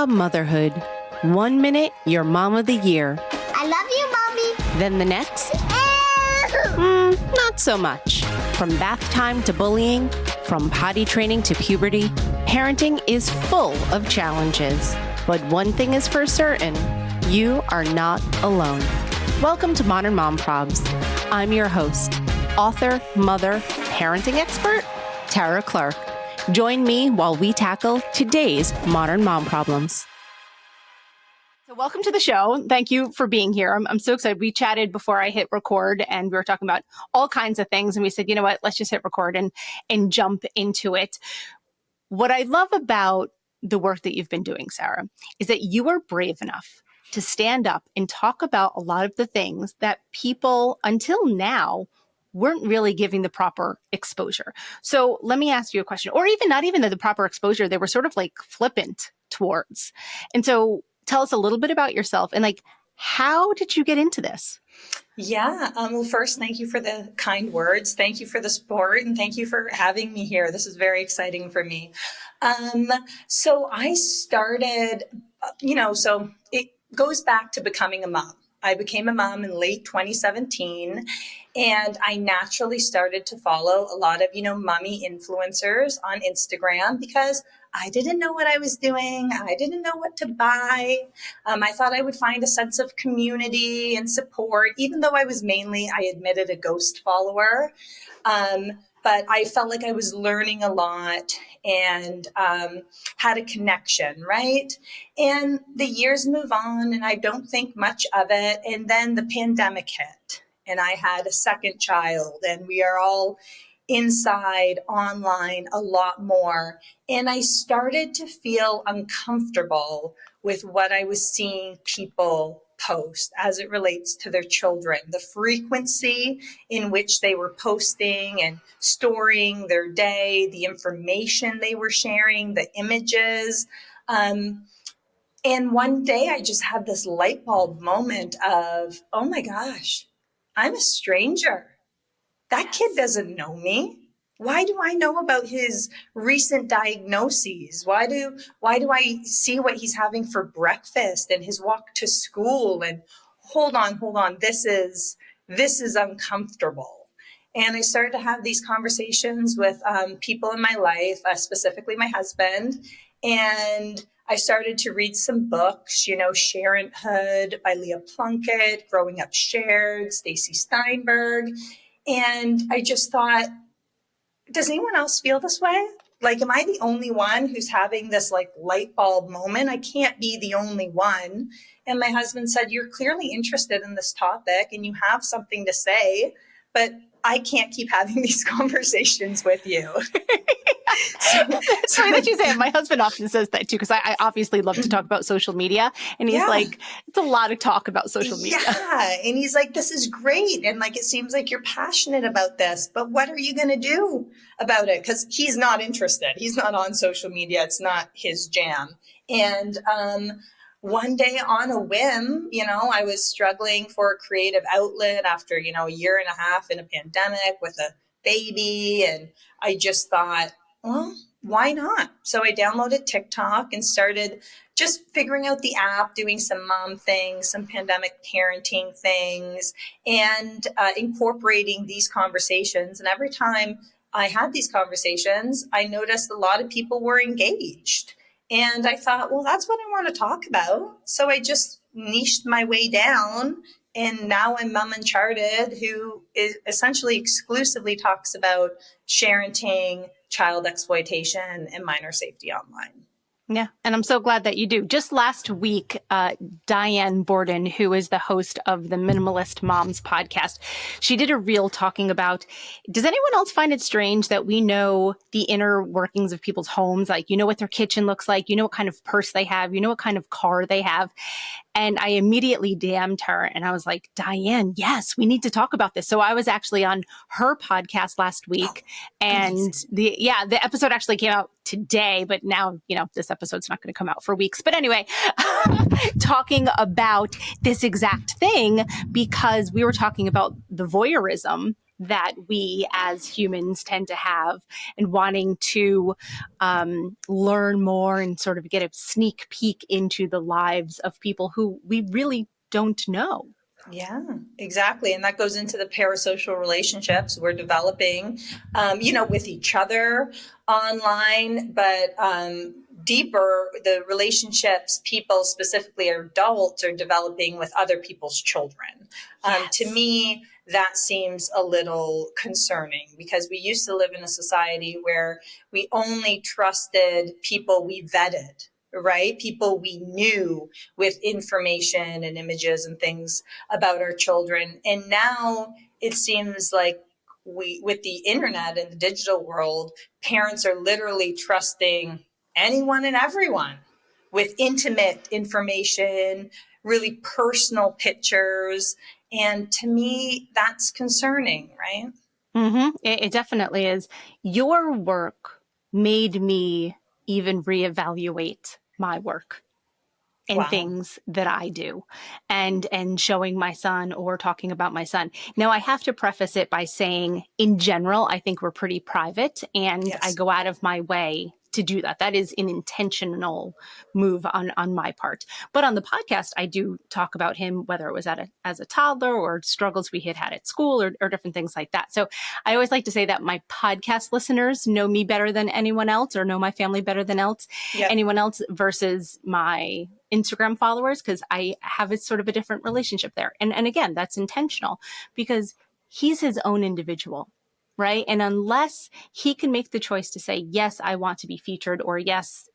about motherhood. 1 minute, you're mom of the year. I love you, Mommy. Then the next, not so much. From bath time to bullying, from potty training to puberty, parenting is full of challenges. But one thing is for certain, you are not alone. Welcome to Modern Mom Probs. I'm your host, author, mother, parenting expert, Tara Clark. Join me while we tackle today's modern mom problems. So welcome to the show. Thank you for being here. I'm so excited. We chatted before I hit record and we were talking about all kinds of things. And we said, you know what, let's just hit record and jump into it. What I love about the work that you've been doing, Sarah, is that you are brave enough to stand up and talk about a lot of the things that people until now weren't really giving the proper exposure. So let me ask you a question, or even not even the proper exposure, they were sort of like flippant towards. And so tell us a little bit about yourself and how did you get into this? Yeah. Well, first, thank you for the kind words. Thank you for the support and thank you for having me here. This is very exciting for me. So I started, so it goes back to becoming a mom. I became a mom in late 2017, and I naturally started to follow a lot of, mommy influencers on Instagram because I didn't know what I was doing. I didn't know what to buy. I thought I would find a sense of community and support, even though I was mainly, I admitted, a ghost follower. But I felt like I was learning a lot and had a connection, right? And the years move on and I don't think much of it. And then the pandemic hit and I had a second child and we are all inside online a lot more. And I started to feel uncomfortable with what I was seeing people post as it relates to their children, the frequency in which they were posting and storing their day, the information they were sharing, the images. And one day I just had this light bulb moment of, oh my gosh, I'm a stranger. That kid doesn't know me. Why do I know about his recent diagnoses? Why do I see what he's having for breakfast and his walk to school? And hold on, this is uncomfortable. And I started to have these conversations with people in my life, specifically my husband. And I started to read some books, Parenthood by Leah Plunkett, Growing Up Shared, Stacy Steinberg. And I just thought, does anyone else feel this way? Am I the only one who's having this light bulb moment? I can't be the only one. And my husband said, you're clearly interested in this topic and you have something to say, but I can't keep having these conversations with you. It's funny that you say it. My husband often says that too, because I obviously love to talk about social media. And he's like, it's a lot of talk about social media. Yeah. And he's like, this is great. And it seems like you're passionate about this, but what are you going to do about it? Because he's not interested. He's not on social media. It's not his jam. And one day on a whim, I was struggling for a creative outlet after, a year and a half in a pandemic with a baby. And I just thought, well, why not? So I downloaded TikTok and started just figuring out the app, doing some mom things, some pandemic parenting things, and incorporating these conversations. And every time I had these conversations, I noticed a lot of people were engaged. And I thought, well, that's what I want to talk about. So I just niched my way down. And now I'm Mom Uncharted, who is essentially exclusively talks about parenting, child exploitation, and minor safety online. Yeah. And I'm so glad that you do. Just last week, Diane Borden, who is the host of the Minimalist Moms podcast, she did a reel talking about, does anyone else find it strange that we know the inner workings of people's homes? What their kitchen looks like, what kind of purse they have, what kind of car they have. And I immediately DM'd her and I was like, Diane, yes, we need to talk about this. So I was actually on her podcast last week and the episode actually came out today, but now, this episode's not going to come out for weeks. But anyway, talking about this exact thing because we were talking about the voyeurism that we as humans tend to have, and wanting to learn more and sort of get a sneak peek into the lives of people who we really don't know. Yeah, exactly. And that goes into the parasocial relationships we're developing, with each other online, but deeper, the relationships people, specifically adults, are developing with other people's children. Yes. To me, that seems a little concerning, because we used to live in a society where we only trusted people we vetted, right? People we knew, with information and images and things about our children. And now it seems like with the internet and the digital world, parents are literally trusting anyone and everyone with intimate information, really personal pictures. And to me, that's concerning, right? It definitely is. Your work made me even reevaluate my work and Wow. things that I do, and showing my son or talking about my son. Now, I have to preface it by saying, in general, I think we're pretty private, and I Yes. go out of my way to do that. That is an intentional move on my part. But on the podcast, I do talk about him, whether it was as a toddler or struggles we had at school, or different things like that. So I always like to say that my podcast listeners know me better than anyone else, or know my family better than Yep. anyone else, versus my Instagram followers, because I have a sort of a different relationship there. And again, that's intentional, because he's his own individual, right? And unless he can make the choice to say, yes, I want to be featured, or yes,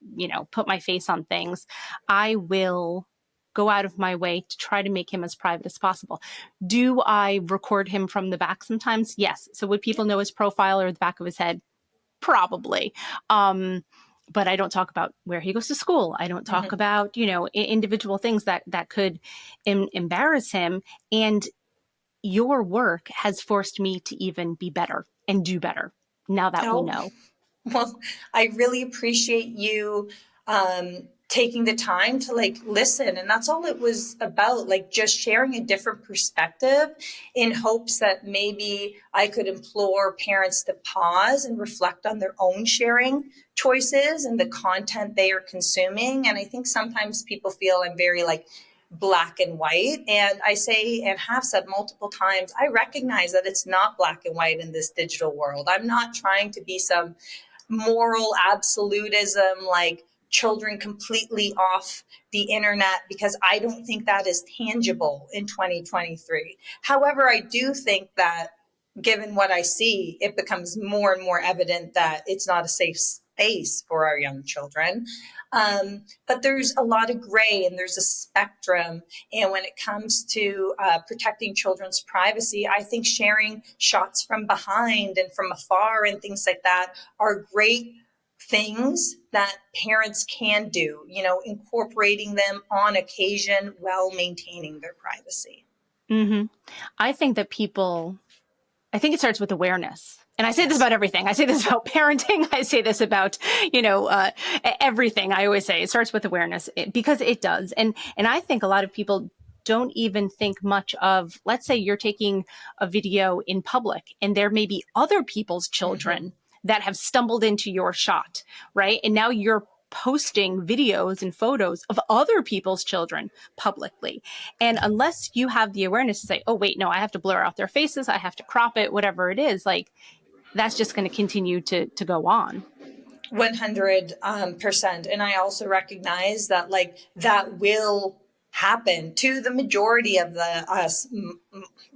put my face on things, I will go out of my way to try to make him as private as possible. Do I record him from the back sometimes? Yes. So would people know his profile or the back of his head? Probably. But I don't talk about where he goes to school. I don't talk about, individual things that could embarrass him. And your work has forced me to even be better and do better now that we Oh, know. well, I really appreciate you taking the time to listen. And that's all it was about, just sharing a different perspective, in hopes that maybe I could implore parents to pause and reflect on their own sharing choices and the content they are consuming. And I think sometimes people feel I'm very black and white. And I say, and have said multiple times, I recognize that it's not black and white in this digital world. I'm not trying to be some moral absolutism, like children completely off the internet, because I don't think that is tangible in 2023. However, I do think that, given what I see, it becomes more and more evident that it's not a safe space for our young children. But there's a lot of gray, and there's a spectrum. And when it comes to protecting children's privacy, I think sharing shots from behind and from afar and things like that are great things that parents can do, incorporating them on occasion while maintaining their privacy. I think that I think it starts with awareness. And I say this Yes. about everything. I say this about parenting. I say this about, everything. I always say it starts with awareness, because it does. And I think a lot of people don't even think much of, let's say you're taking a video in public and there may be other people's children that have stumbled into your shot, right? And now you're posting videos and photos of other people's children publicly. And unless you have the awareness to say, oh, wait, no, I have to blur out their faces, I have to crop it, whatever it is, that's just going to continue to go on. 100%. And I also recognize that that will happen to the majority of us,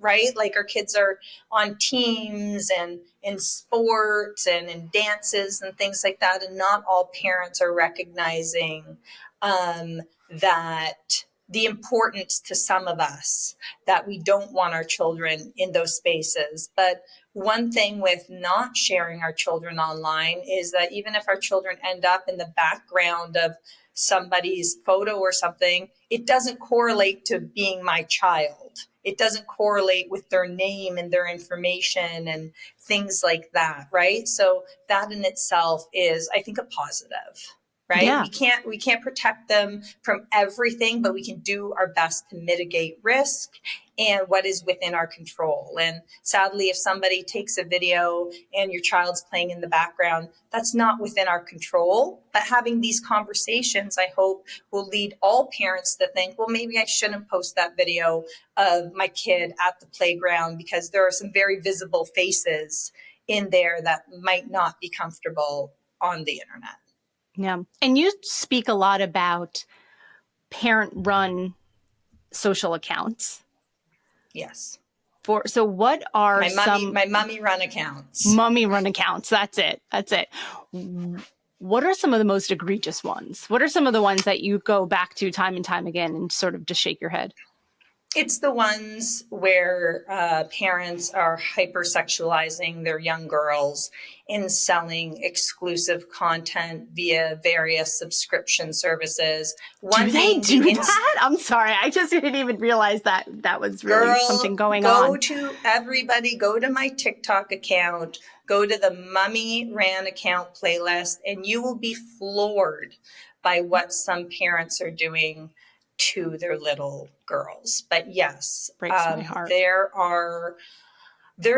right? Our kids are on teams and in sports and in dances and things like that. And not all parents are recognizing that the importance to some of us, that we don't want our children in those spaces. But one thing with not sharing our children online is that even if our children end up in the background of somebody's photo or something, it doesn't correlate to being my child. It doesn't correlate with their name and their information and things like that, right? So that in itself is, I think, a positive. right? Yeah. We can't protect them from everything, but we can do our best to mitigate risk and what is within our control. And sadly, if somebody takes a video and your child's playing in the background, that's not within our control. But having these conversations, I hope, will lead all parents to think, well, maybe I shouldn't post that video of my kid at the playground because there are some very visible faces in there that might not be comfortable on the internet. Yeah. And you speak a lot about parent-run social accounts. Yes. So what are my mummy run accounts? Mummy run accounts. That's it. What are some of the most egregious ones? What are some of the ones that you go back to time and time again and sort of just shake your head? It's the ones where parents are hypersexualizing their young girls and selling exclusive content via various subscription services. Do they do that? I'm sorry. I just didn't even realize that was really something going on. Go to my TikTok account, go to the Mummy Ran account playlist, and you will be floored by what some parents are doing to their little girls. But yes, breaks my heart. There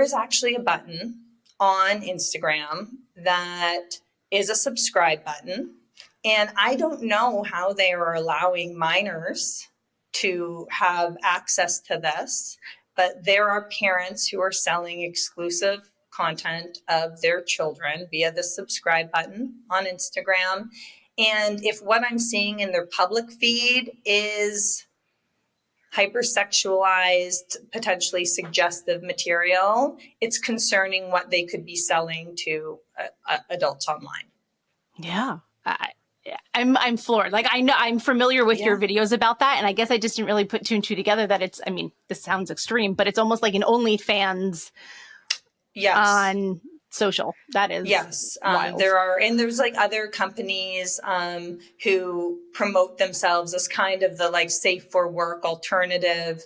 is actually a button on Instagram that is a subscribe button. And I don't know how they are allowing minors to have access to this, but there are parents who are selling exclusive content of their children via the subscribe button on Instagram. And if what I'm seeing in their public feed is hypersexualized, potentially suggestive material, it's concerning what they could be selling to adults online. Yeah. I'm floored. Like, I know I'm familiar with your videos about that. And I guess I just didn't really put two and two together that it's, I mean, this sounds extreme, but it's almost like an OnlyFans on social. That is wild. There's like other companies who promote themselves as kind of the like safe for work alternative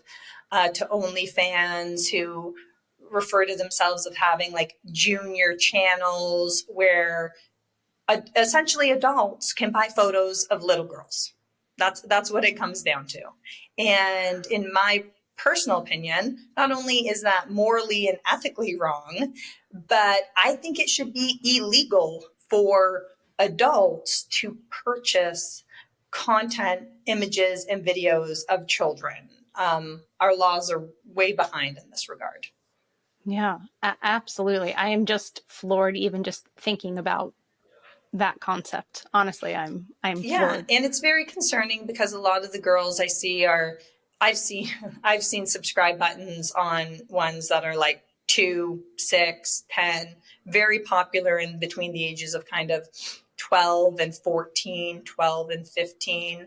to OnlyFans, who refer to themselves of having like junior channels where essentially adults can buy photos of little girls. That's what it comes down to. And in my personal opinion, not only is that morally and ethically wrong, but I think it should be illegal for adults to purchase content, images, and videos of children. Our laws are way behind in this regard. Yeah, absolutely. I am just floored even just thinking about that concept. Honestly, I'm floored. And it's very concerning because a lot of the girls I see I've seen subscribe buttons on ones that are like 2, 6, 10, very popular in between the ages of kind of 12 and 14, 12 and 15.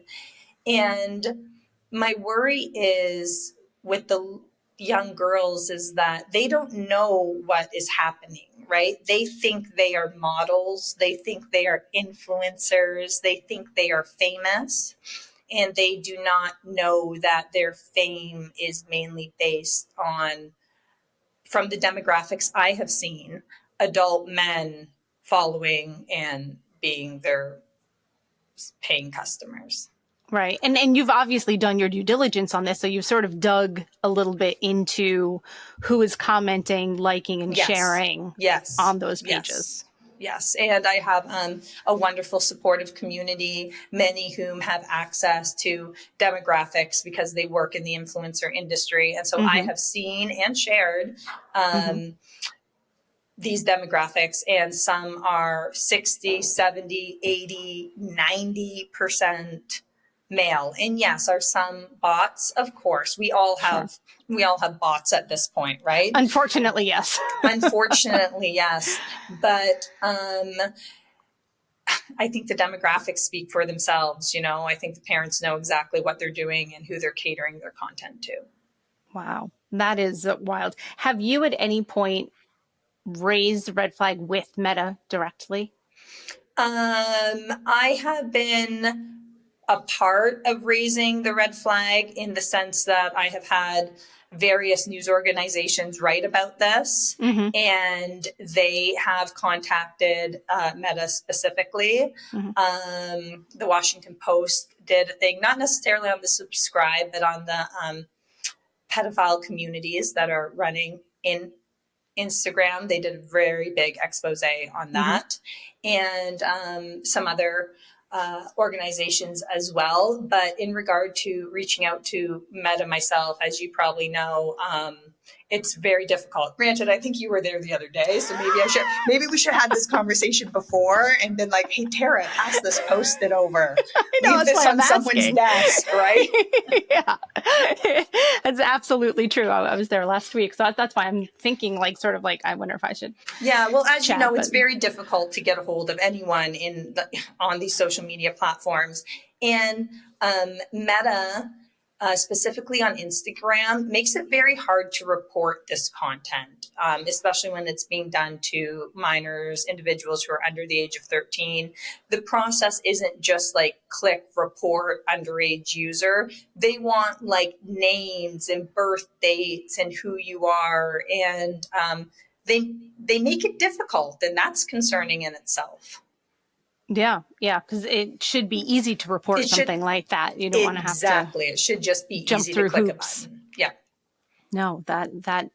And my worry is with the young girls is that they don't know what is happening, right? They think they are models. They think they are influencers. They think they are famous. And they do not know that their fame is mainly based on, from the demographics I have seen, adult men following and being their paying customers. Right. And you've obviously done your due diligence on this. So you've sort of dug a little bit into who is commenting, liking, and sharing on those pages. Yes. And I have a wonderful supportive community, many whom have access to demographics because they work in the influencer industry. And so I have seen and shared these demographics, and some are 60, 70, 80, 90% male. And yes, are some bots? Of course. We all have bots at this point, right? Unfortunately, yes. Unfortunately, yes. But I think the demographics speak for themselves. You know, I think the parents know exactly what they're doing and who they're catering their content to. Wow. That is wild. Have you at any point raised the red flag with Meta directly? I have been a part of raising the red flag in the sense that I have had various news organizations write about this, and they have contacted Meta specifically. The Washington Post did a thing, not necessarily on the subscribe, but on the pedophile communities that are running in Instagram. They did a very big expose on that, and some other organizations as well. But in regard to reaching out to Meta myself, as you probably know, it's very difficult. Granted, I think you were there the other day, so maybe we should have had this conversation before and been like, "Hey, Tara, pass this post-it over. I know, Leave this on someone's desk," right? Yeah, that's absolutely true. I was there last week, so that's why I'm thinking like sort of like I wonder if I should. Yeah, well, as you know, it's very difficult to get a hold of anyone on these social media platforms, and Meta. Specifically on Instagram, makes it very hard to report this content, especially when it's being done to minors, individuals who are under the age of 13. The process isn't just like click, report, underage user. They want like names and birth dates and who you are, and they make it difficult, and that's concerning in itself. Yeah, because it should be easy to report something like that. You don't want to have to exactly. It should just be jump easy through to click hoops. a button. Yeah. No, that, and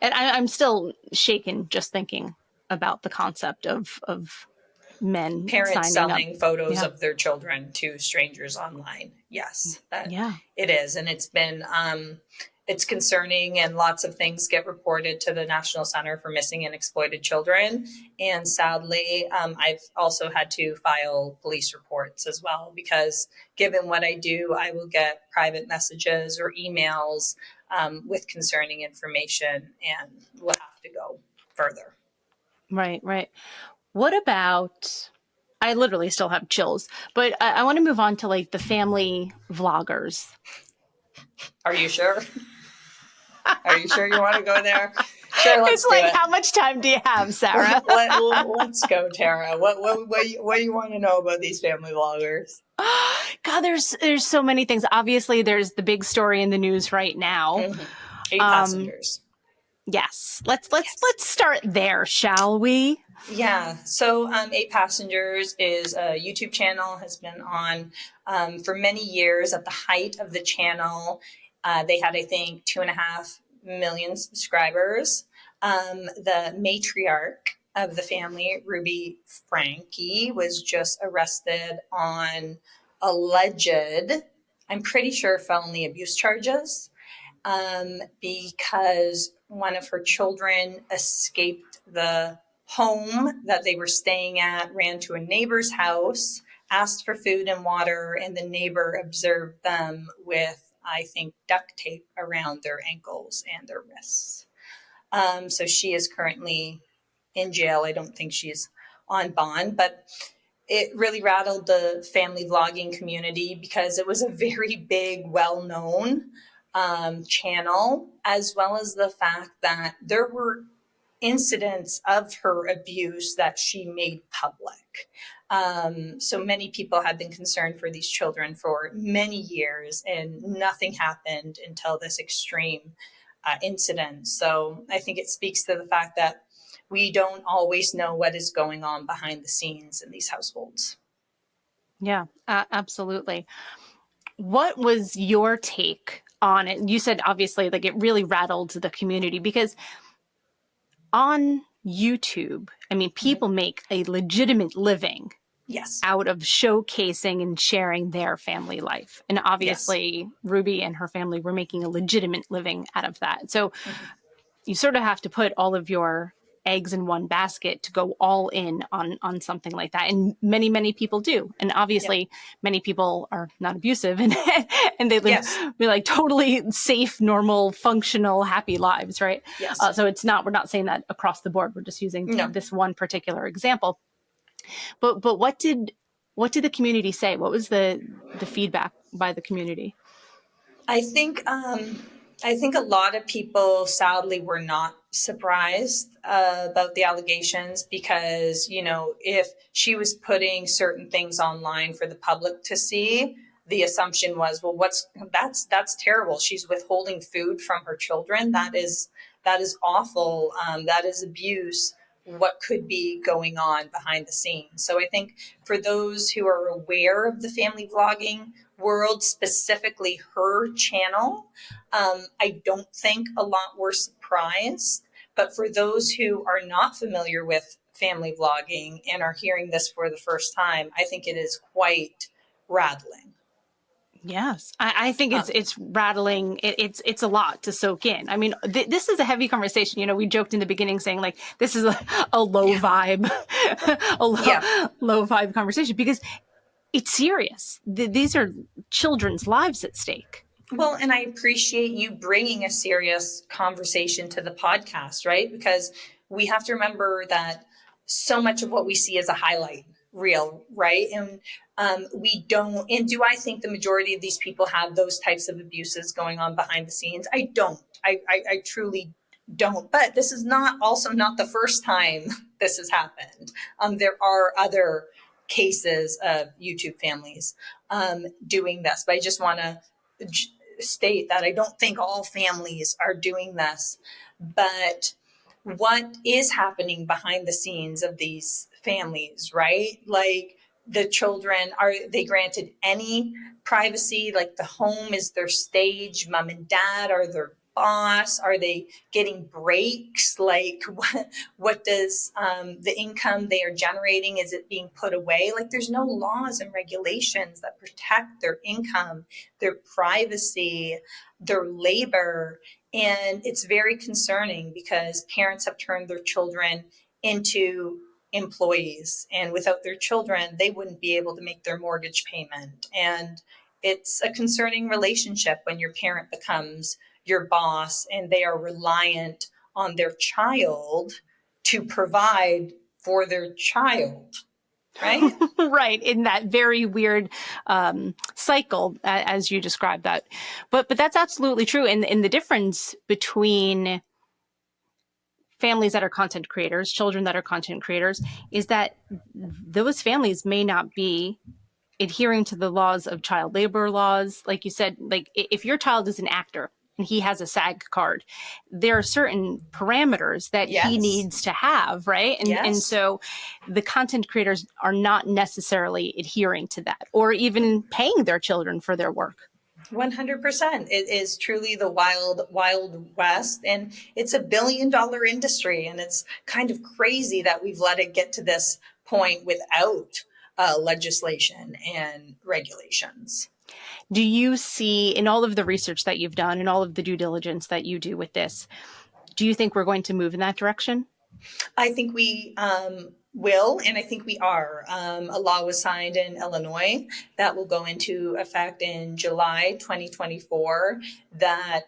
I'm still shaken just thinking about the concept of men parents selling up. photos of their children to strangers online. Yes, it is, and it's been it's concerning, and lots of things get reported to the National Center for Missing and Exploited Children. And sadly, I've also had to file police reports as well, because given what I do, I will get private messages or emails with concerning information, and we'll have to go further. Right. What about, I literally still have chills, but I want to move on to like the family vloggers. Are you sure? Are you sure you want to go there? Sure, let's it's like, how much time do you have, Sarah? Let's go, Tara. What do you want to know about these family vloggers? God, there's so many things. Obviously, there's the big story in the news right now. 8 passengers. Yes. Let's start there, shall we? Yeah. So 8 Passengers is a YouTube channel, has been on for many years. At the height of the channel, they had, I think, 2.5 million subscribers. The matriarch of the family, Ruby Franke, was just arrested on alleged, I'm pretty sure, felony abuse charges, because one of her children escaped the home that they were staying at, ran to a neighbor's house, asked for food and water, and the neighbor observed them with, I think, duct tape around their ankles and their wrists. So she is currently in jail. I don't think she's on bond, but it really rattled the family vlogging community because it was a very big, well-known channel, as well as the fact that there were incidents of her abuse that she made public. So many people have been concerned for these children for many years, and nothing happened until this extreme incident. So I think it speaks to the fact that we don't always know what is going on behind the scenes in these households. Yeah, absolutely. What was your take on it? You said, obviously, like it really rattled the community because on YouTube, I mean, people make a legitimate living out of showcasing and sharing their family life. And obviously, Ruby and her family were making a legitimate living out of that. So you sort of have to put all of your eggs in one basket to go all in on something like that. And many, many people do. And obviously many people are not abusive and they live like totally safe, normal, functional, happy lives. Right. Yes. So we're not saying that across the board. We're just using this one particular example. But what did the community say? What was the feedback by the community? I think a lot of people sadly were not surprised about the allegations because, if she was putting certain things online for the public to see, the assumption was, well, that's terrible. She's withholding food from her children. That is awful. That is abuse. What could be going on behind the scenes? So I think for those who are aware of the family vlogging world, specifically her channel, I don't think a lot were surprised. But for those who are not familiar with family vlogging and are hearing this for the first time, I think it is quite rattling. Yes, I think it's rattling. It's a lot to soak in. I mean, this is a heavy conversation. We joked in the beginning saying like this is a low vibe, low vibe conversation because it's serious. These are children's lives at stake. Well, and I appreciate you bringing a serious conversation to the podcast, right? Because we have to remember that so much of what we see is a highlight reel, right? And we don't, and do I think the majority of these people have those types of abuses going on behind the scenes? I don't. I truly don't. But this is also not the first time this has happened. There are other cases of YouTube families doing this, but I just want to state that I don't think all families are doing this, but what is happening behind the scenes of these families, right? Like the children, are they granted any privacy? Like the home is their stage, mom and dad are their boss? Are they getting breaks? Like what does the income they are generating, is it being put away? Like there's no laws and regulations that protect their income, their privacy, their labor. And it's very concerning because parents have turned their children into employees, and without their children, they wouldn't be able to make their mortgage payment. And it's a concerning relationship when your parent becomes your boss and they are reliant on their child to provide for their child, right? Right, in that very weird cycle, as you described that. But that's absolutely true. And the difference between families that are content creators, children that are content creators, is that those families may not be adhering to the laws of child labor laws. Like you said, like if your child is an actor and he has a SAG card, there are certain parameters that he needs to have, right? And so the content creators are not necessarily adhering to that or even paying their children for their work. 100%. It is truly the wild, wild west. And it's $1 billion industry. And it's kind of crazy that we've let it get to this point without legislation and regulations. Do you see, in all of the research that you've done and all of the due diligence that you do with this, do you think we're going to move in that direction? I think we will, and I think we are. A law was signed in Illinois that will go into effect in July 2024 that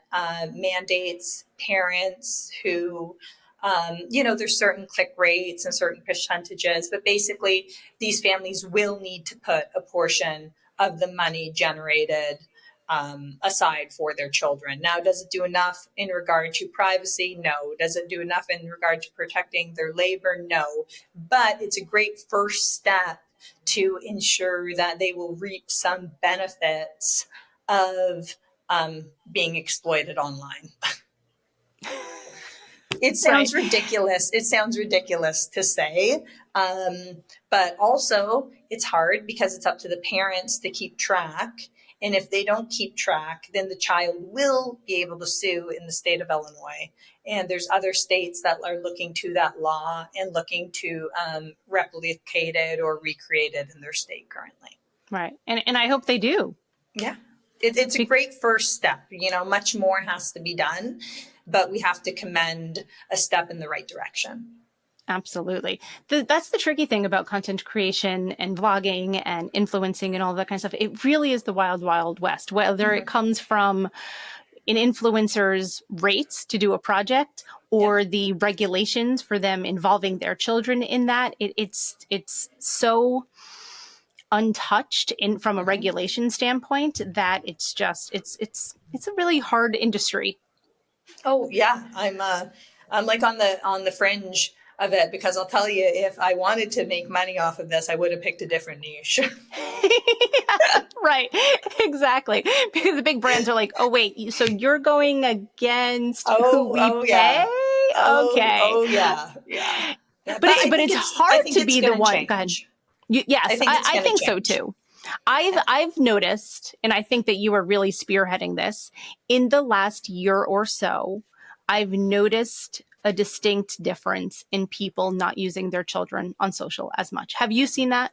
mandates parents who, there's certain click rates and certain percentages, but basically these families will need to put a portion of the money generated aside for their children. Now, does it do enough in regard to privacy? No. Does it do enough in regard to protecting their labor? No. But it's a great first step to ensure that they will reap some benefits of being exploited online. It sounds ridiculous. It sounds ridiculous to say, but also it's hard because it's up to the parents to keep track. And if they don't keep track, then the child will be able to sue in the state of Illinois. And there's other states that are looking to that law and looking to replicate it or recreate it in their state currently. Right. And I hope they do. Yeah. It's a great first step. Much more has to be done, but we have to commend a step in the right direction. Absolutely. That's the tricky thing about content creation and vlogging and influencing and all that kind of stuff. It really is the wild, wild west, whether it comes from an influencer's rates to do a project or the regulations for them involving their children in that. It's so untouched from a regulation standpoint that it's a really hard industry. Oh yeah, I'm like on the fringe of it, because I'll tell you, if I wanted to make money off of this, I would have picked a different niche. Yeah, right. Exactly. Because the big brands are like, oh, wait, so you're going against who we pay? Yeah. Okay. Yeah. Yeah. Yeah. But I it's think hard to it's be the going to one. Go ahead. change. I Yes, think it's I going to think so change. too. I've noticed, and I think that you are really spearheading this in the last year or so. I've noticed a distinct difference in people not using their children on social as much. Have you seen that?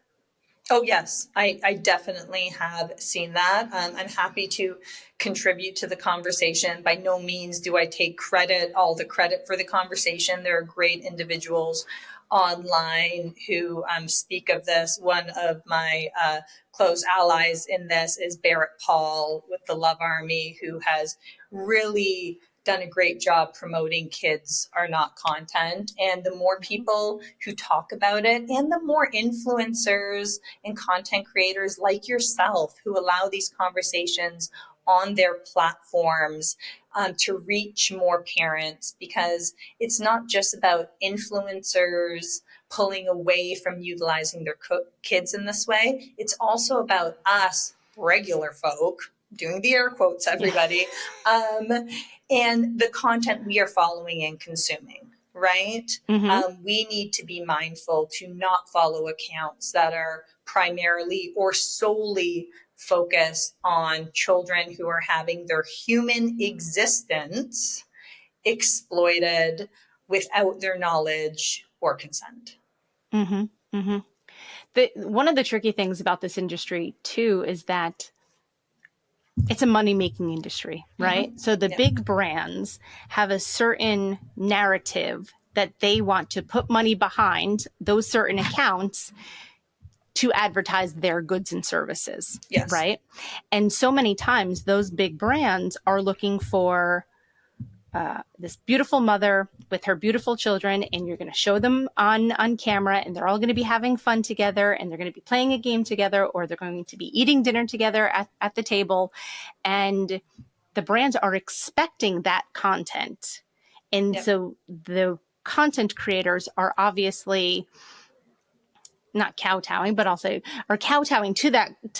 Oh, yes, I definitely have seen that. I'm happy to contribute to the conversation. By no means do I take all the credit for the conversation. There are great individuals online who speak of this. One of my close allies in this is Barrett Paul with the Love Army, who has really done a great job promoting kids are not content. And the more people who talk about it, and the more influencers and content creators like yourself who allow these conversations on their platforms to reach more parents, because it's not just about influencers pulling away from utilizing their kids in this way. It's also about us regular folk, doing the air quotes, everybody, and the content we are following and consuming, right? Mm-hmm. We need to be mindful to not follow accounts that are primarily or solely focused on children who are having their human existence exploited without their knowledge or consent. Mm-hmm. Mm-hmm. One of the tricky things about this industry too is that it's a money making industry, right? Mm-hmm. So the Yeah. big brands have a certain narrative that they want to put money behind those certain accounts to advertise their goods and services, Yes. right? And so many times those big brands are looking for this beautiful mother with her beautiful children, and you're going to show them on camera, and they're all going to be having fun together, and they're going to be playing a game together, or they're going to be eating dinner together at the table. And the brands are expecting that content. And Yep. so the content creators are obviously not kowtowing, but also are kowtowing to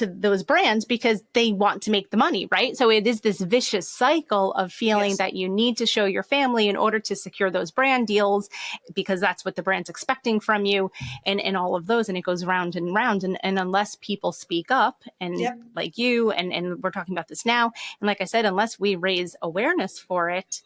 those brands because they want to make the money, right? So it is this vicious cycle of feeling Yes. that you need to show your family in order to secure those brand deals because that's what the brand's expecting from you, and all of those. And it goes round and round. And unless people speak up, and Yep. like you, and we're talking about this now, and like I said, unless we raise awareness for it,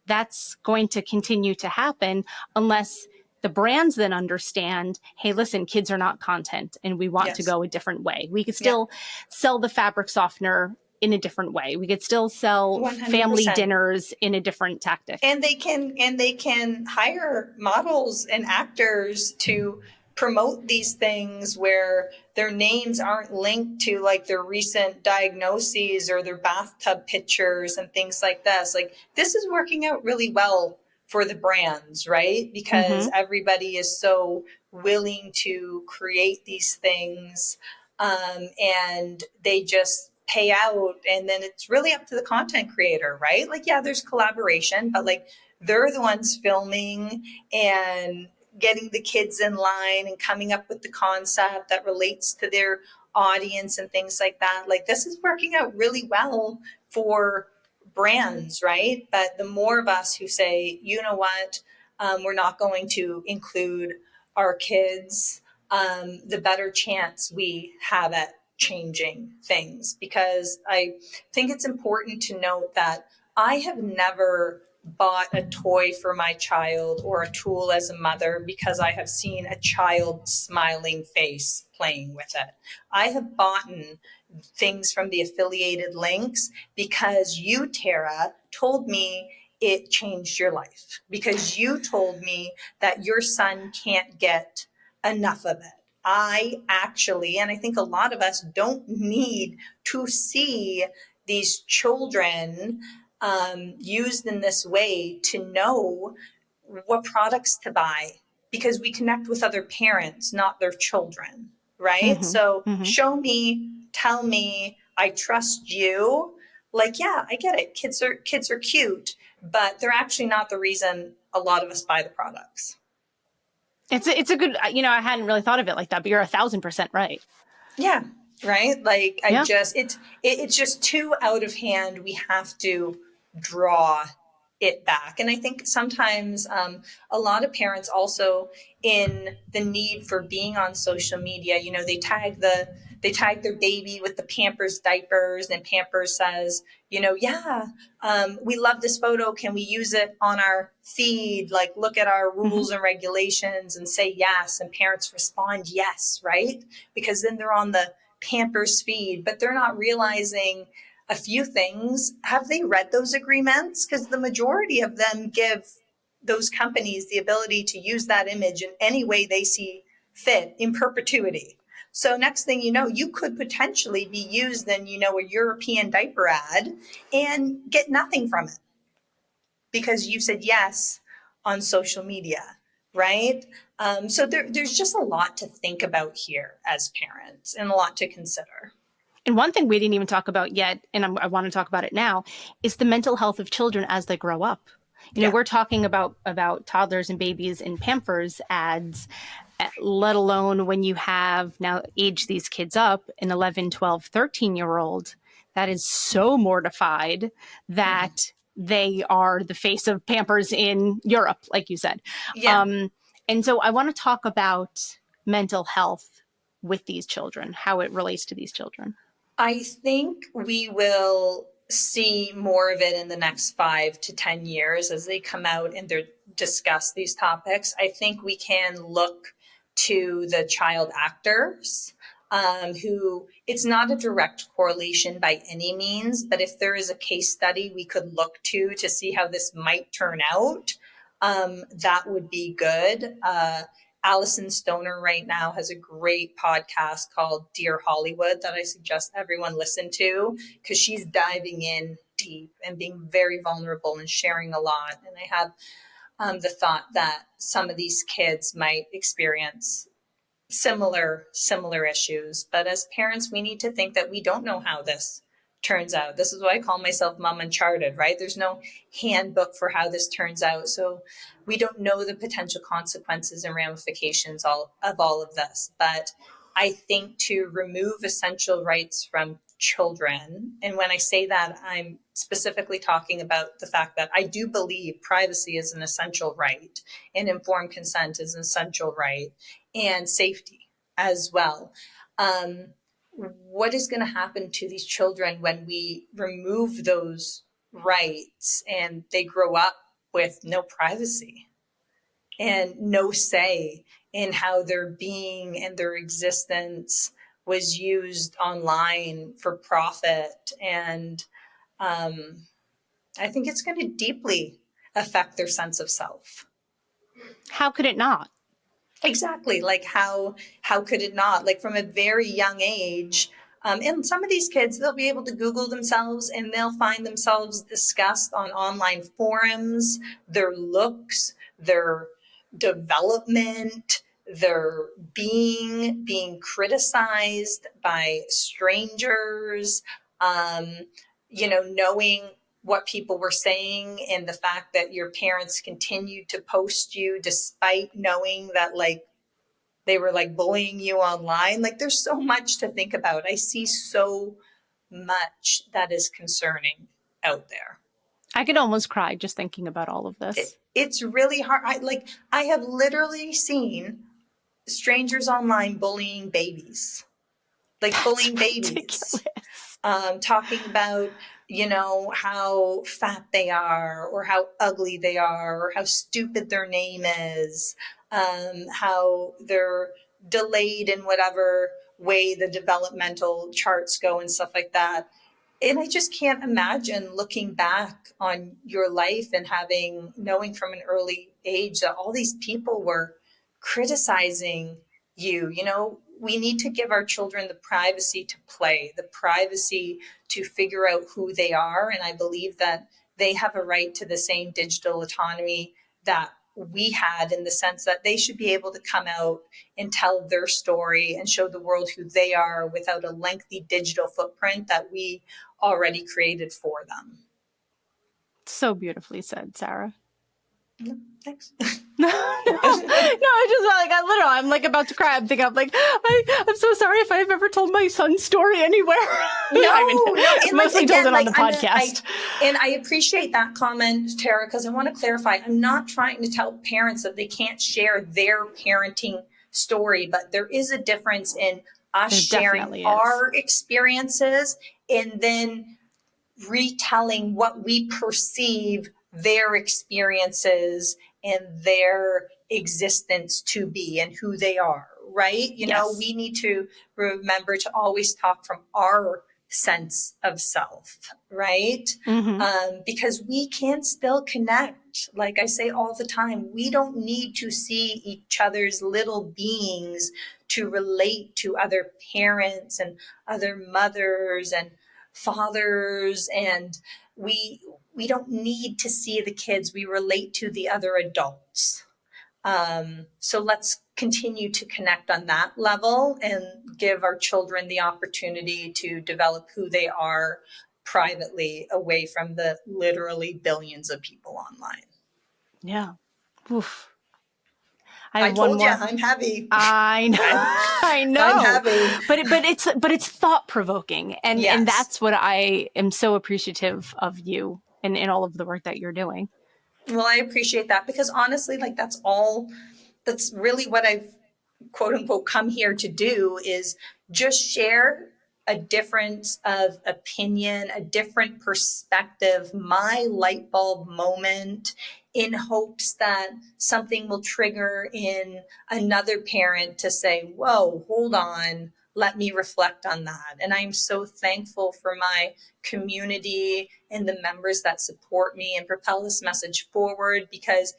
that's going to continue to happen unless the brands then understand, hey, listen, kids are not content and we want to Yes. go a different way. We could Yeah. still sell the fabric softener in a different way. We could still sell 100%. family dinners in a different tactic. And they can hire models and actors to promote these things where their names aren't linked to like their recent diagnoses or their bathtub pictures and things like this. Like, this is working out really well for the brands, right? Because everybody is so willing to create these things, and they just pay out, and then it's really up to the content creator, right? Like, yeah, there's collaboration, but like, they're the ones filming and getting the kids in line and coming up with the concept that relates to their audience and things like that. Like, this is working out really well for brands, right? But the more of us who say, you know what, we're not going to include our kids, the better chance we have at changing things. Because I think it's important to note that I have never bought a toy for my child or a tool as a mother because I have seen a child's smiling face playing with it. I have bought things from the affiliated links because you, Tara, told me it changed your life, because you told me that your son can't get enough of it. I actually, and I think a lot of us don't need to see these children used in this way to know what products to buy, because we connect with other parents, not their children, right? So show me, tell me, I trust you. Like, yeah, I get it. Kids are cute, but they're actually not the reason a lot of us buy the products. It's a good, I hadn't really thought of it like that, but you're 1,000% right. Yeah. Right. Like Yeah. it's just too out of hand. We have to draw it back. And I think sometimes a lot of parents also, in the need for being on social media, they tag their baby with the Pampers diapers, and Pampers says, yeah, we love this photo. Can we use it on our feed? Like, look at our rules and regulations and say yes. And parents respond yes, right? Because then they're on the Pampers feed, but they're not realizing a few things. Have they read those agreements? Because the majority of them give those companies the ability to use that image in any way they see fit in perpetuity. So next thing you know, you could potentially be used in, a European diaper ad and get nothing from it because you said yes on social media, right? So there's just a lot to think about here as parents and a lot to consider. And one thing we didn't even talk about yet, and I want to talk about it now, is the mental health of children as they grow up. We're talking about toddlers and babies in Pampers ads, let alone when you have now age these kids up, an 11, 12, 13-year-old that is so mortified that they are the face of Pampers in Europe, like you said. Yeah. And so I want to talk about mental health with these children, how it relates to these children. I think we will see more of it in the next 5 to 10 years as they come out and they discuss these topics. I think we can look to the child actors who it's not a direct correlation by any means, but if there is a case study we could look to see how this might turn out, that would be good. Allison Stoner right now has a great podcast called Dear Hollywood that I suggest everyone listen to because she's diving in deep and being very vulnerable and sharing a lot. And I have the thought that some of these kids might experience similar issues. But as parents, we need to think that we don't know how this turns out. This is why I call myself Mom Uncharted, right? There's no handbook for how this turns out. So we don't know the potential consequences and ramifications of all of this. But I think to remove essential rights from children, and when I say that, I'm specifically talking about the fact that I do believe privacy is an essential right and informed consent is an essential right and safety as well. What is going to happen to these children when we remove those rights and they grow up with no privacy and no say in how their being and their existence was used online for profit? And I think it's going to deeply affect their sense of self. How could it not? Exactly. Like how could it not? Like from a very young age, and some of these kids, they'll be able to Google themselves and they'll find themselves discussed on online forums, their looks, their development, their being criticized by strangers, knowing what people were saying and the fact that your parents continued to post you despite knowing that they were bullying you online. There's so much to think about. I see so much that is concerning out there. I could almost cry just thinking about all of this. It's really hard. I have literally seen strangers online bullying babies, bullying babies, talking about, how fat they are or how ugly they are or how stupid their name is, how they're delayed in whatever way the developmental charts go and stuff like that. And I just can't imagine looking back on your life and knowing from an early age that all these people were criticizing you. We need to give our children the privacy to play, the privacy to figure out who they are. And I believe that they have a right to the same digital autonomy that we had, in the sense that they should be able to come out and tell their story and show the world who they are without a lengthy digital footprint that we already created for them. So beautifully said, Sarah. No, thanks. No, I just like I'm like about to cry. I'm thinking, I'm so sorry if I've ever told my son's story anywhere. No, mostly told it on the podcast. And I appreciate that comment, Tara, because I want to clarify. I'm not trying to tell parents that they can't share their parenting story, but there is a difference in us sharing our experiences and then retelling what we perceive their experiences and their existence to be and who they are, right? You know, we need to remember to always talk from our sense of self, right? Because we can still connect. Like I say all the time, we don't need to see each other's little beings to relate to other parents and other mothers and fathers, and we don't need to see the kids. We relate to the other adults. So let's continue to connect on that level and give our children the opportunity to develop who they are privately, away from the literally billions of people online. Yeah. Oof. I told you I'm heavy. I know. I know. I'm heavy. But it's thought provoking, and that's what I am so appreciative of you and in all of the work that you're doing. Well, I appreciate that, because honestly, like that's really what I've quote unquote come here to do, is just share a difference of opinion, a different perspective, my light bulb moment, in hopes that something will trigger in another parent to say, whoa, hold on, let me reflect on that. And I'm so thankful for my community and the members that support me and propel this message forward, because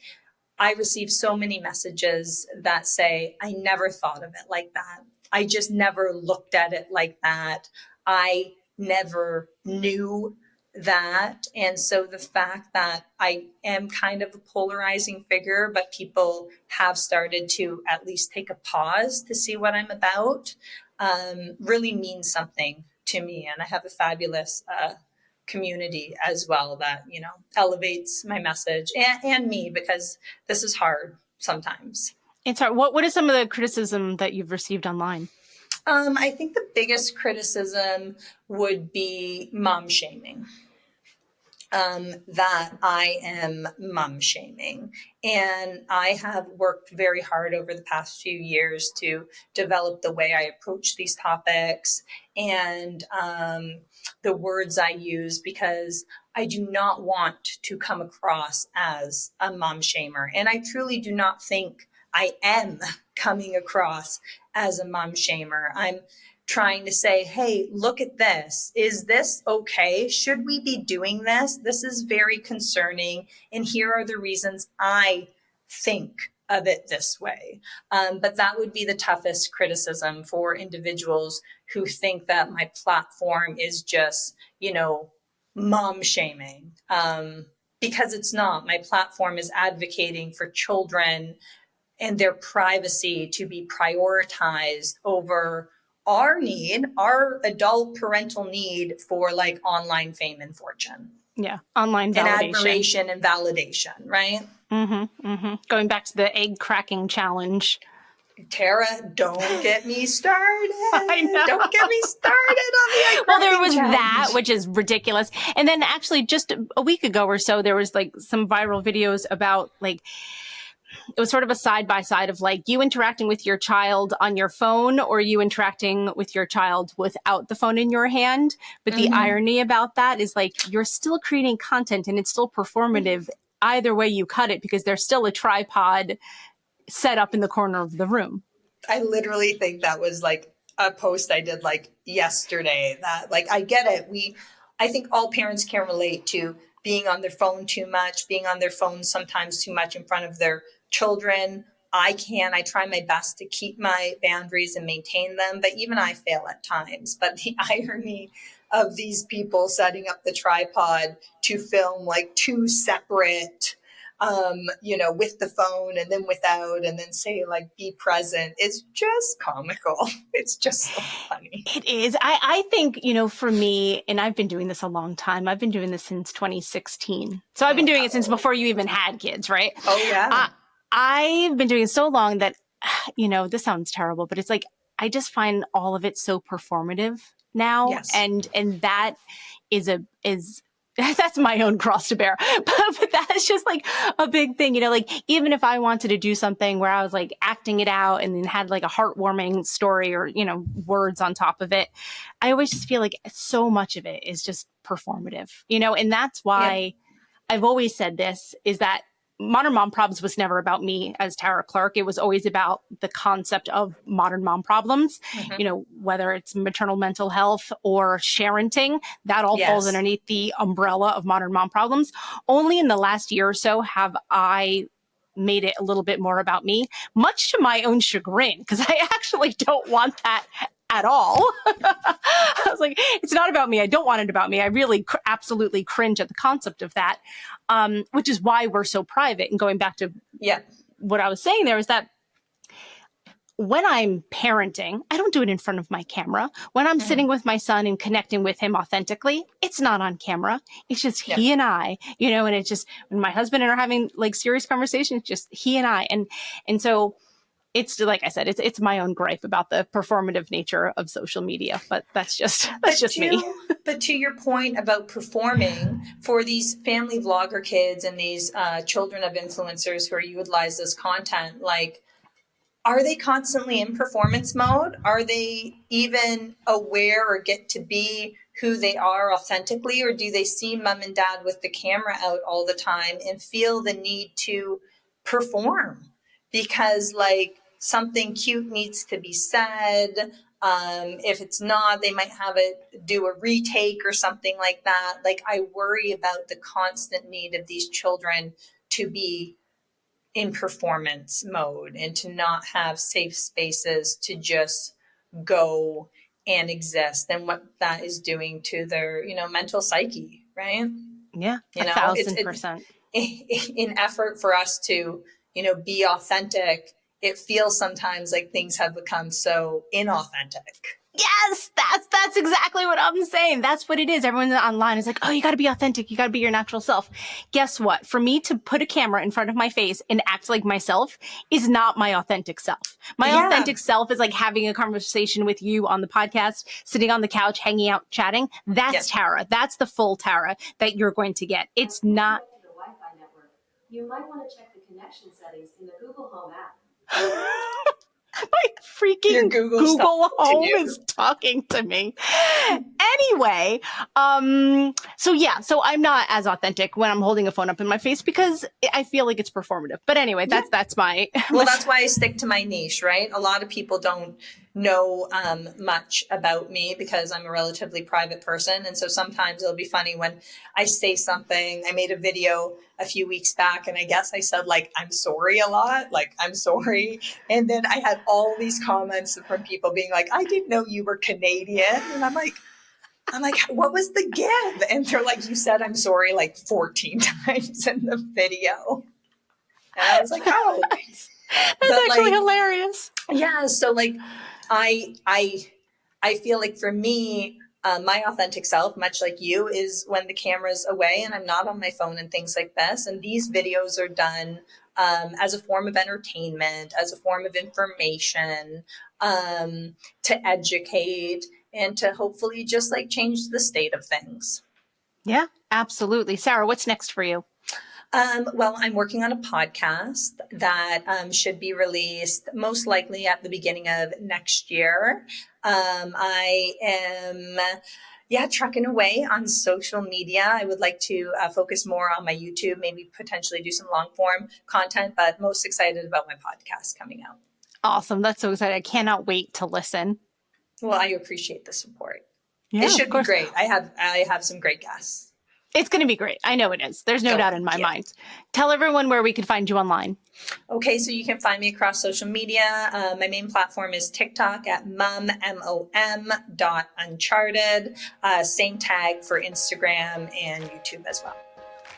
I receive so many messages that say, I never thought of it like that. I just never looked at it like that. I never knew that. And so the fact that I am kind of a polarizing figure, but people have started to at least take a pause to see what I'm about, really means something to me. And I have a fabulous community as well that, you know, elevates my message and me, because this is hard sometimes. It's hard. What is some of the criticism that you've received online? I think the biggest criticism would be mom shaming. That I am mom shaming. And I have worked very hard over the past few years to develop the way I approach these topics and the words I use, because I do not want to come across as a mom shamer. And I truly do not think I am coming across as a mom shamer. I'm trying to say, hey, look at this. Is this okay? Should we be doing this? This is very concerning. And here are the reasons I think of it this way. But that would be the toughest criticism for individuals who think that my platform is just, you know, mom shaming. Because it's not. My platform is advocating for children and their privacy to be prioritized over our adult parental need for like online fame and fortune. Yeah. Online validation. And admiration and validation, right? Going back to the egg cracking challenge. Tara, don't get me started. I know. Don't get me started on the egg cracking Well, there was challenge. that, which is ridiculous. And then actually just a week ago or so, there was like some viral videos about like, it was sort of a side-by-side of like you interacting with your child on your phone or you interacting with your child without the phone in your hand. But the irony about that is like you're still creating content and it's still performative either way you cut it, because there's still a tripod set up in the corner of the room. I literally think that was like a post I did like yesterday, that like, I get it. I think all parents can relate to being on their phone too much, being on their phone sometimes too much in front of their children. I try my best to keep my boundaries and maintain them, but even I fail at times. But the irony of these people setting up the tripod to film like two separate with the phone and then without, and then say like, be present, is just comical. It's just so funny. It is. I think, for me, and I've been doing this a long time. I've been doing this since 2016. So I've been doing it since before you even had kids, right? Oh, yeah. I've been doing it so long that, this sounds terrible, but it's like, I just find all of it so performative now. Yes. And that is that's my own cross to bear, but that's just like a big thing, like even if I wanted to do something where I was like acting it out and then had like a heartwarming story or, words on top of it, I always just feel like so much of it is just performative, and that's why I've always said this is that Modern Mom Problems was never about me as Tara Clark. It was always about the concept of modern mom problems, whether it's maternal mental health or sharenting, that all falls underneath the umbrella of modern mom problems. Only in the last year or so have I made it a little bit more about me, much to my own chagrin, because I actually don't want that at all. I was like, it's not about me. I don't want it about me. I really absolutely cringe at the concept of that, which is why we're so private. And going back to what I was saying there is that when I'm parenting, I don't do it in front of my camera. When I'm sitting with my son and connecting with him authentically, it's not on camera. It's just he and I, and it's just when my husband and I are having like serious conversations, just he and I. And so it's like I said, it's my own gripe about the performative nature of social media, but that's just me. But to your point about performing for these family vlogger kids and these children of influencers who are utilize this content, like, are they constantly in performance mode? Are they even aware or get to be who they are authentically? Or do they see mom and dad with the camera out all the time and feel the need to perform? Because like something cute needs to be said. If it's not, they might have it do a retake or something like that. Like, I worry about the constant need of these children to be in performance mode and to not have safe spaces to just go and exist, and what that is doing to their, mental psyche, right? Yeah, 1,000%. In effort for us to, be authentic, it feels sometimes like things have become so inauthentic. Yes, that's exactly what I'm saying. That's what it is. Everyone online is like, oh, you got to be authentic. You got to be your natural self. Guess what? For me to put a camera in front of my face and act like myself is not my authentic self. My authentic self is like having a conversation with you on the podcast, sitting on the couch, hanging out, chatting. That's Tara. That's the full Tara that you're going to get. It's not. The Wi-Fi network. You might want to check the connection settings in the Google Home app. My freaking Google Home is talking to me. Anyway, so I'm not as authentic when I'm holding a phone up in my face because I feel like it's performative. But anyway, that's my... Well, that's why I stick to my niche, right? A lot of people don't know much about me because I'm a relatively private person. And so sometimes it'll be funny when I say something. I made a video a few weeks back and I guess I said like, I'm sorry a lot, like I'm sorry. And then I had all these comments from people being like, I didn't know you were Canadian. And I'm like, what was the give? And they're like, you said I'm sorry like 14 times in the video. And I was like, oh, that's actually hilarious. Yeah. So like, I feel like for me, my authentic self, much like you, is when the camera's away and I'm not on my phone and things like this. And these videos are done as a form of entertainment, as a form of information, to educate and to hopefully just like change the state of things. Yeah, absolutely. Sarah, what's next for you? Well, I'm working on a podcast that should be released most likely at the beginning of next year. I am, trucking away on social media. I would like to focus more on my YouTube, maybe potentially do some long form content, but most excited about my podcast coming out. Awesome. That's so exciting. I cannot wait to listen. Well, I appreciate the support. Yeah, it should be great. I have some great guests. It's going to be great. I know it is. There's no doubt in my mind. Tell everyone where we can find you online. Okay, so you can find me across social media. My main platform is TikTok at mom.uncharted. Same tag for Instagram and YouTube as well.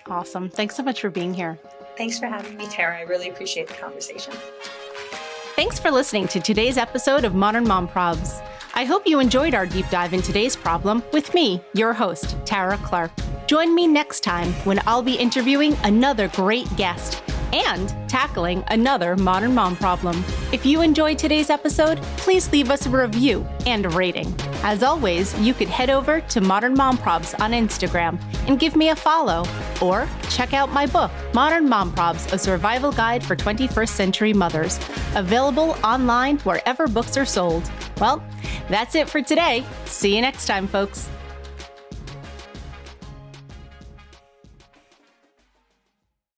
Awesome. Thanks so much for being here. Thanks for having me, Tara. I really appreciate the conversation. Thanks for listening to today's episode of Modern Mom Probs. I hope you enjoyed our deep dive in today's problem with me, your host, Tara Clark. Join me next time when I'll be interviewing another great guest and tackling another modern mom problem. If you enjoyed today's episode, please leave us a review and a rating. As always, you could head over to Modern Mom Probs on Instagram and give me a follow, or check out my book, Modern Mom Probs, A Survival Guide for 21st Century Mothers, available online wherever books are sold. Well, that's it for today. See you next time, folks.